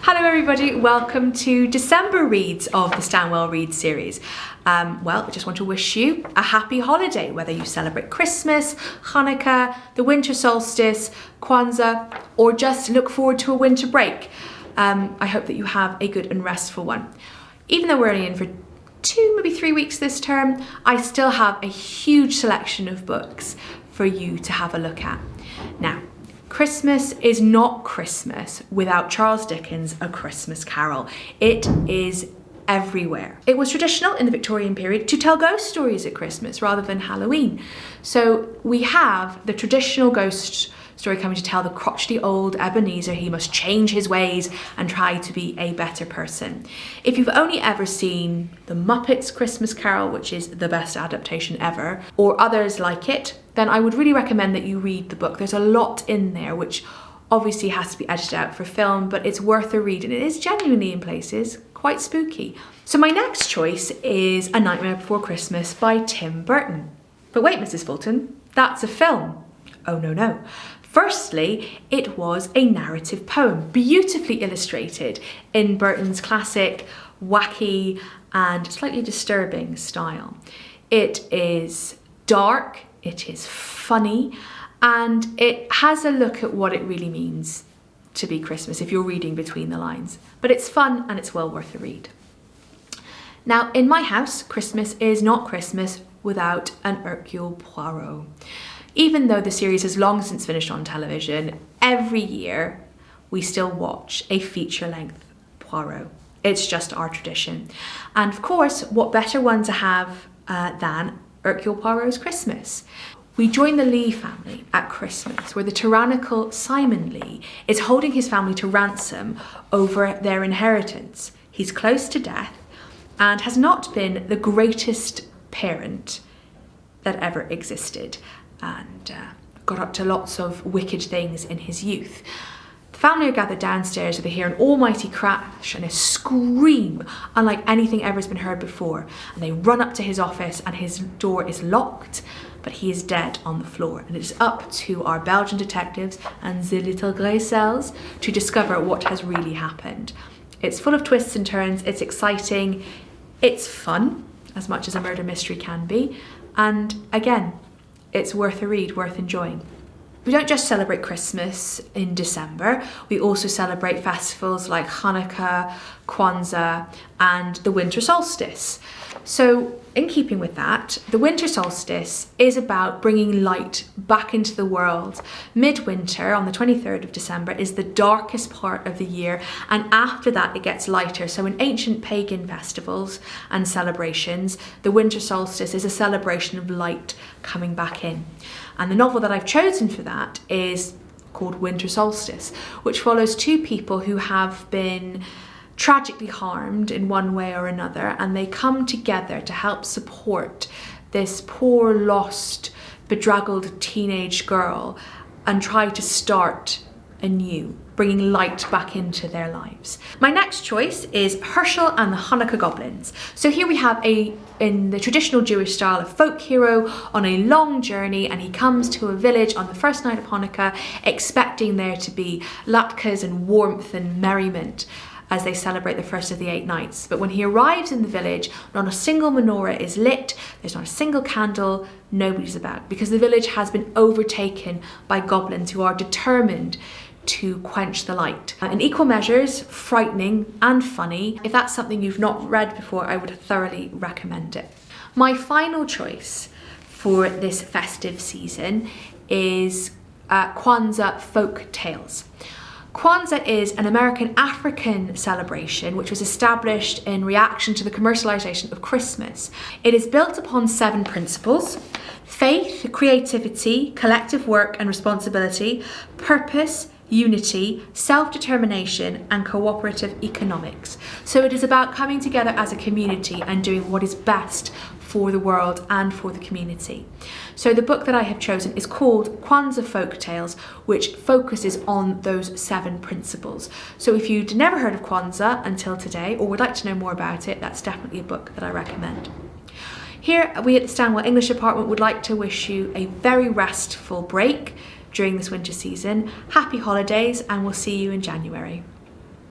Hello everybody, welcome to December reads of the Stanwell Reads series. Well, I just want to wish you a happy holiday, whether you celebrate Christmas, Hanukkah, the winter solstice, Kwanzaa, or just look forward to a winter break. I hope that you have a good and restful one. Even though we're only in for 2, maybe 3 weeks this term, I still have a huge selection of books for you to have a look at. Now, Christmas is not Christmas without Charles Dickens' A Christmas Carol. It is everywhere. It was traditional in the Victorian period to tell ghost stories at Christmas rather than Halloween. So we have the traditional ghost story coming to tell the crotchety old Ebenezer he must change his ways and try to be a better person. If you've only ever seen The Muppets Christmas Carol, which is the best adaptation ever, or others like it, then I would really recommend that you read the book. There's a lot in there which obviously has to be edited out for film, but it's worth a read and it is genuinely in places quite spooky. So my next choice is A Nightmare Before Christmas by Tim Burton. But wait, Mrs. Fulton, that's a film. Oh no. Firstly, it was a narrative poem, beautifully illustrated in Burton's classic, wacky and slightly disturbing style. It is dark, it is funny, and it has a look at what it really means to be Christmas if you're reading between the lines. But it's fun and it's well worth a read. Now, in my house, Christmas is not Christmas without an Hercule Poirot. Even though the series has long since finished on television, every year we still watch a feature-length Poirot. It's just our tradition. And of course, what better one to have than Hercule Poirot's Christmas? We join the Lee family at Christmas, where the tyrannical Simon Lee is holding his family to ransom over their inheritance. He's close to death and has not been the greatest parent that ever existed, and got up to lots of wicked things in his youth. The family are gathered downstairs where they hear an almighty crash and a scream unlike anything ever has been heard before, and they run up to his office and his door is locked, but he is dead on the floor, and it is up to our Belgian detectives and the little grey cells to discover what has really happened. It's full of twists and turns, it's exciting, it's fun, as much as a murder mystery can be, and again, it's worth a read, worth enjoying. We don't just celebrate Christmas in December, we also celebrate festivals like Hanukkah, Kwanzaa, and the winter solstice. So in keeping with that, the winter solstice is about bringing light back into the world. Midwinter, on the 23rd of December, is the darkest part of the year, and after that it gets lighter. So in ancient pagan festivals and celebrations, the winter solstice is a celebration of light coming back in. And the novel that I've chosen for that is called Winter Solstice, which follows 2 people who have been tragically harmed in one way or another, and they come together to help support this poor, lost, bedraggled teenage girl and try to start anew, bringing light back into their lives. My next choice is Herschel and the Hanukkah Goblins. So here we have in the traditional Jewish style, a folk hero on a long journey, and he comes to a village on the first night of Hanukkah, expecting there to be latkes and warmth and merriment as they celebrate the first of the 8 nights. But when he arrives in the village, not a single menorah is lit, there's not a single candle, nobody's about, because the village has been overtaken by goblins who are determined to quench the light. In equal measures, frightening and funny. If that's something you've not read before, I would thoroughly recommend it. My final choice for this festive season is Kwanzaa folk tales. Kwanzaa is an American African celebration which was established in reaction to the commercialization of Christmas. It is built upon 7 principles: faith, creativity, collective work and responsibility, purpose, unity, self-determination, and cooperative economics. So it is about coming together as a community and doing what is best for the world and for the community. So the book that I have chosen is called Kwanzaa Folk Tales, which focuses on those 7 principles. So if you'd never heard of Kwanzaa until today, or would like to know more about it, that's definitely a book that I recommend. Here, we at the Stanwell English Department would like to wish you a very restful break during this winter season. Happy holidays, and we'll see you in January.